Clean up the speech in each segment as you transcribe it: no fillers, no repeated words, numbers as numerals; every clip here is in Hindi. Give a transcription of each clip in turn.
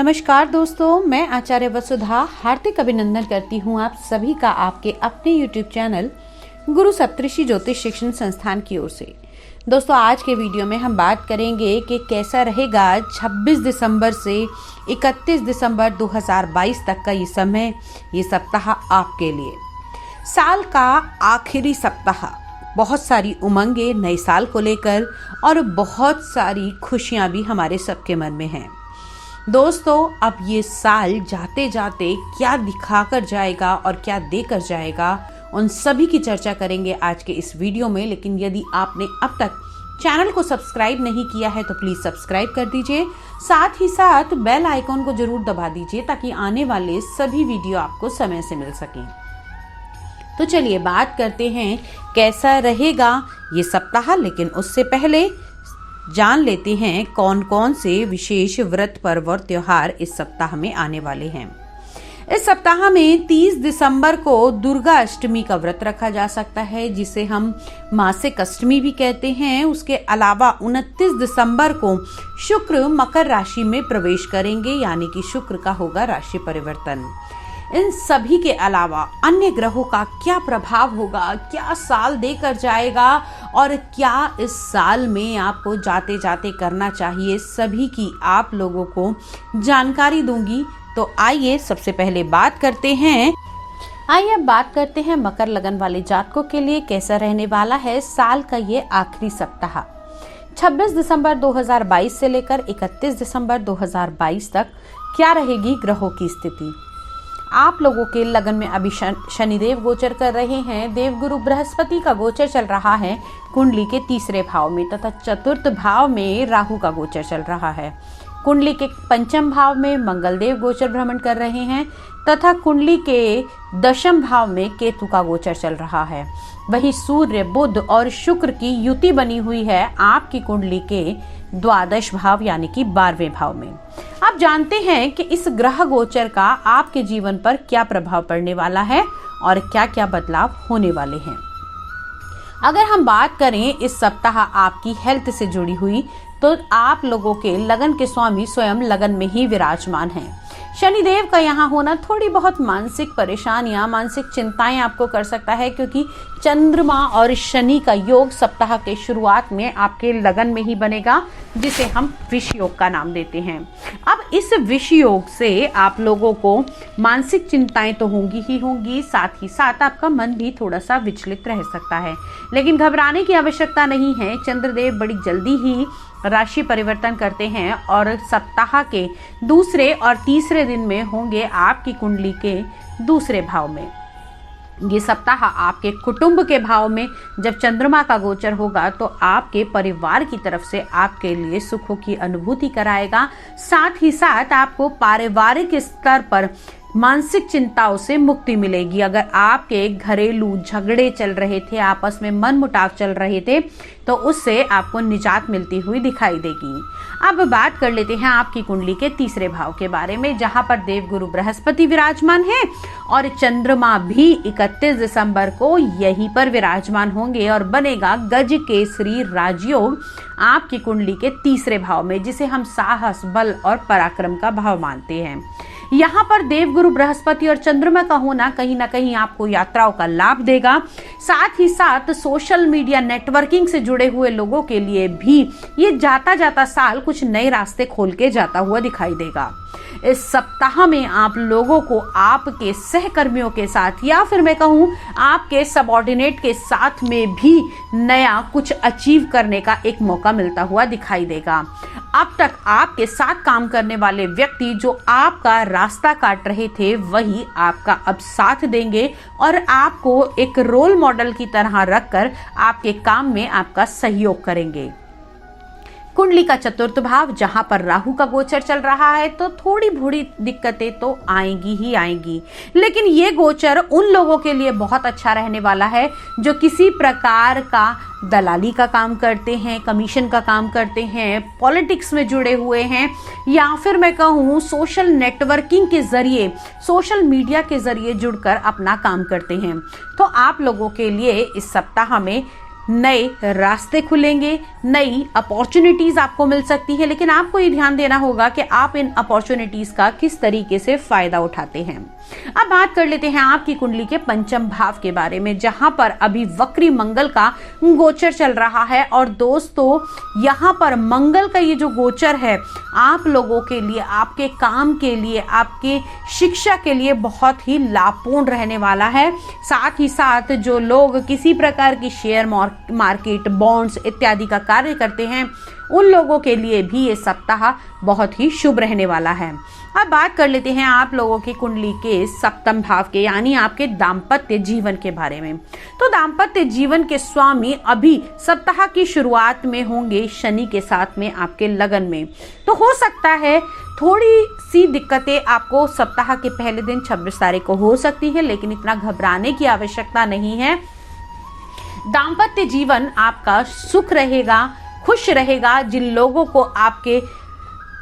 नमस्कार दोस्तों, मैं आचार्य वसुधा हार्दिक अभिनंदन करती हूँ आप सभी का आपके अपने YouTube चैनल गुरु सप्तऋषि ज्योतिष शिक्षण संस्थान की ओर से। दोस्तों, आज के वीडियो में हम बात करेंगे कि कैसा रहेगा 26 दिसंबर से 31 दिसंबर 2022 तक का ये समय, ये सप्ताह आपके लिए। साल का आखिरी सप्ताह, बहुत सारी उमंगें नए साल को लेकर और बहुत सारी खुशियां भी हमारे सबके मन में हैं। दोस्तों, अब ये साल जाते जाते क्या दिखा कर जाएगा और क्या देकर जाएगा, उन सभी की चर्चा करेंगे आज के इस वीडियो में। लेकिन यदि आपने अब तक चैनल को सब्सक्राइब नहीं किया है तो प्लीज सब्सक्राइब कर दीजिए, साथ ही साथ बेल आइकॉन को जरूर दबा दीजिए ताकि आने वाले सभी वीडियो आपको समय से मिल सकें। तो चलिए बात करते हैं कैसा रहेगा ये सप्ताह। लेकिन उससे पहले जान लेते हैं कौन कौन से विशेष व्रत, पर्व और त्योहार इस सप्ताह में आने वाले हैं। इस सप्ताह में 30 दिसंबर को दुर्गा अष्टमी का व्रत रखा जा सकता है, जिसे हम मासिक अष्टमी भी कहते हैं। उसके अलावा 29 दिसंबर को शुक्र मकर राशि में प्रवेश करेंगे, यानी कि शुक्र का होगा राशि परिवर्तन। इन सभी के अलावा अन्य ग्रहों का क्या प्रभाव होगा, क्या साल देकर जाएगा और क्या इस साल में आपको जाते जाते करना चाहिए, सभी की आप लोगों को जानकारी दूंगी। तो आइए सबसे पहले बात करते हैं मकर लगन वाले जातकों के लिए कैसा रहने वाला है साल का ये आखिरी सप्ताह। 26 दिसंबर 2022 से लेकर 31 दिसंबर 2022 तक क्या रहेगी ग्रहों की स्थिति। आप लोगों के लगन में अभी शनिदेव गोचर कर रहे हैं। देवगुरु बृहस्पति का गोचर चल रहा है कुंडली के तीसरे भाव में, तथा चतुर्थ भाव में राहु का गोचर चल रहा है। कुंडली के पंचम भाव में मंगलदेव गोचर भ्रमण कर रहे हैं तथा कुंडली के दशम भाव में केतु का गोचर चल रहा है। वहीं सूर्य, बुध और शुक्र की युति बनी हुई है आपकी कुंडली के द्वादश भाव यानी कि 12वें भाव में। आप जानते हैं कि इस ग्रह गोचर का आपके जीवन पर क्या प्रभाव पड़ने वाला है और क्या क्या बदलाव होने वाले हैं। अगर हम बात करें इस सप्ताह आपकी हेल्थ से जुड़ी हुई, तो आप लोगों के लगन के स्वामी स्वयं लगन में ही विराजमान हैं। शनिदेव का यहाँ होना थोड़ी बहुत मानसिक परेशानियां, मानसिक चिंताएं आपको कर सकता है, क्योंकि चंद्रमा और शनि का योग सप्ताह के शुरुआत में आपके लगन में ही बनेगा, जिसे हम विष योग का नाम देते हैं। अब इस विष योग से आप लोगों को मानसिक चिंताएं तो होंगी ही होंगी, साथ ही साथ आपका मन भी थोड़ा सा विचलित रह सकता है। लेकिन घबराने की आवश्यकता नहीं है। चंद्रदेव बड़ी जल्दी ही राशि परिवर्तन करते हैं और सप्ताह के दूसरे और तीसरे दिन में होंगे आपकी कुंडली के दूसरे भाव में। ये सप्ताह आपके कुटुंब के भाव में जब चंद्रमा का गोचर होगा तो आपके परिवार की तरफ से आपके लिए सुखों की अनुभूति कराएगा। साथ ही साथ आपको पारिवारिक स्तर पर मानसिक चिंताओं से मुक्ति मिलेगी। अगर आपके घरेलू झगड़े चल रहे थे, आपस में मनमुटाव चल रहे थे, तो उससे आपको निजात मिलती हुई दिखाई देगी। अब बात कर लेते हैं आपकी कुंडली के तीसरे भाव के बारे में, जहां पर देवगुरु बृहस्पति विराजमान है और चंद्रमा भी 31 दिसंबर को यहीं पर विराजमान होंगे और बनेगा गज केसरी राजयोग आपकी कुंडली के तीसरे भाव में, जिसे हम साहस, बल और पराक्रम का भाव मानते हैं। यहाँ पर देवगुरु बृहस्पति और चंद्रमा का होना कहीं ना कहीं आपको यात्राओं का लाभ देगा। साथ ही साथ सोशल मीडिया नेटवर्किंग से जुड़े हुए लोगों के लिए भी ये जाता जाता साल कुछ नए रास्ते खोल के जाता हुआ दिखाई देगा। इस सप्ताह में आप लोगों को आपके सहकर्मियों के साथ, या फिर मैं कहूँ आपके सबऑर्डिनेट के साथ में भी नया कुछ अचीव करने का एक मौका मिलता हुआ दिखाई देगा। अब तक आपके साथ काम करने वाले व्यक्ति जो आपका रास्ता काट रहे थे, वही आपका अब साथ देंगे और आपको एक रोल मॉडल की तरह रखकर आपके काम में आपका सहयोग करेंगे। कुंडली का चतुर्थ भाव, जहां पर राहु का गोचर चल रहा है, तो थोड़ी बड़ी दिक्कतें तो आएंगी ही आएंगी। लेकिन ये गोचर उन लोगों के लिए बहुत अच्छा रहने वाला है जो किसी प्रकार का दलाली का काम करते हैं, कमीशन का काम करते हैं, पॉलिटिक्स में जुड़े हुए हैं, या फिर मैं कहूँ सोशल नेटवर्किंग के जरिए, सोशल मीडिया के जरिए जुड़कर अपना काम करते हैं। तो आप लोगों के लिए इस सप्ताह में नए रास्ते खुलेंगे, नई अपॉर्चुनिटीज आपको मिल सकती है, लेकिन आपको ये ध्यान देना होगा कि आप इन अपॉर्चुनिटीज का किस तरीके से फायदा उठाते हैं। अब बात कर लेते हैं आपकी कुंडली के पंचम भाव के बारे में, जहां पर अभी वक्री मंगल का गोचर चल रहा है। और दोस्तों, यहां पर मंगल का ये जो गोचर है आप लोगों के लिए, आपके काम के लिए, आपके शिक्षा के लिए बहुत ही लाभपूर्ण रहने वाला है। साथ ही साथ जो लोग किसी प्रकार की शेयर मार्केट, बॉन्ड्स इत्यादि का कार्य करते हैं, उन लोगों के लिए भी ये सप्ताह बहुत ही शुभ रहने वाला है। अब बात कर लेते हैं आप लोगों की कुंडली के सप्तम भाव के, यानी आपके दाम्पत्य जीवन के बारे में। तो दाम्पत्य जीवन के स्वामी अभी सप्ताह की शुरुआत में होंगे शनि के साथ में आपके लगन में। तो हो सकता है थोड़ी सी दिक्कतें आपको सप्ताह के पहले दिन 26 तारीख को हो सकती है, लेकिन इतना घबराने की आवश्यकता नहीं है। दाम्पत्य जीवन आपका सुख रहेगा, खुश रहेगा। जिन लोगों को आपके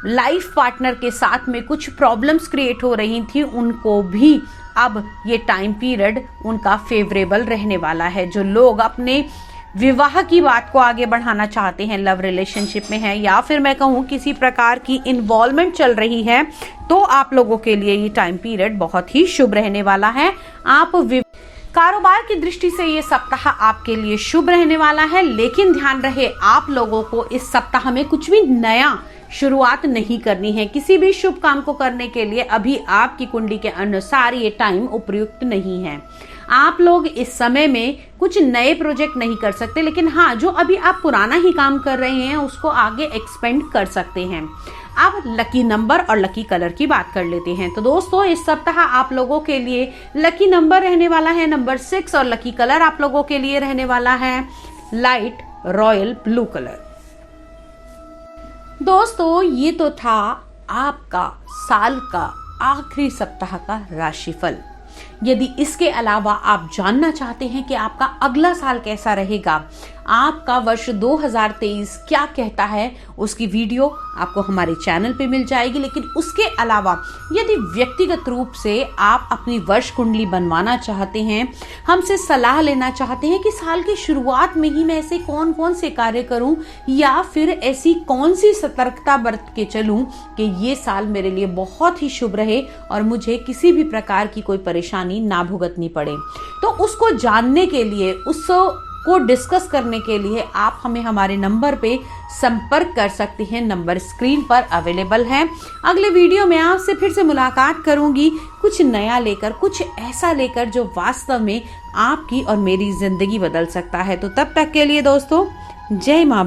लाइफ पार्टनर के साथ में कुछ प्रॉब्लम्स क्रिएट हो रही थी, उनको भी अब ये टाइम पीरियड उनका फेवरेबल रहने वाला है। जो लोग अपने विवाह की बात को आगे बढ़ाना चाहते हैं, लव रिलेशनशिप में है, या फिर मैं कहूँ किसी प्रकार की इन्वॉल्वमेंट चल रही है, तो आप लोगों के लिए ये टाइम पीरियड बहुत ही शुभ रहने वाला है। आप कारोबार की दृष्टि से ये सप्ताह आपके लिए शुभ रहने वाला है, लेकिन ध्यान रहे आप लोगों को इस सप्ताह में कुछ भी नया शुरुआत नहीं करनी है। किसी भी शुभ काम को करने के लिए अभी आपकी कुंडली के अनुसार ये टाइम उपयुक्त नहीं है। आप लोग इस समय में कुछ नए प्रोजेक्ट नहीं कर सकते, लेकिन हाँ, जो अभी आप पुराना ही काम कर रहे हैं उसको आगे एक्सपेंड कर सकते हैं। अब लकी नंबर और लकी कलर की बात कर लेते हैं। तो दोस्तों, इस सप्ताह आप लोगों के लिए लकी नंबर रहने वाला है नंबर 6 और लकी कलर आप लोगों के लिए रहने वाला है लाइट रॉयल ब्लू कलर। दोस्तों, ये तो था आपका साल का आखिरी सप्ताह का राशिफल। यदि इसके अलावा आप जानना चाहते हैं कि आपका अगला साल कैसा रहेगा, आपका वर्ष 2023 क्या कहता है, उसकी वीडियो आपको हमारे चैनल पे मिल जाएगी। लेकिन उसके अलावा यदि व्यक्तिगत रूप से आप अपनी वर्ष कुंडली बनवाना चाहते हैं, हमसे सलाह लेना चाहते हैं कि साल की शुरुआत में ही मैं ऐसे कौन कौन से कार्य करूं, या फिर ऐसी कौन सी सतर्कता बरत के चलूं कि ये साल मेरे लिए बहुत ही शुभ रहे और मुझे किसी भी प्रकार की कोई परेशानी ना भुगतनी पड़े, तो उसको जानने के लिए, उसको डिस्कस करने के लिए आप हमें हमारे नंबर पे संपर्क कर सकते हैं। नंबर स्क्रीन पर अवेलेबल है। अगले वीडियो में आपसे फिर से मुलाकात करूंगी, कुछ नया लेकर, कुछ ऐसा लेकर जो वास्तव में आपकी और मेरी जिंदगी बदल सकता है। तो तब तक के लिए दोस्तों, जय मां।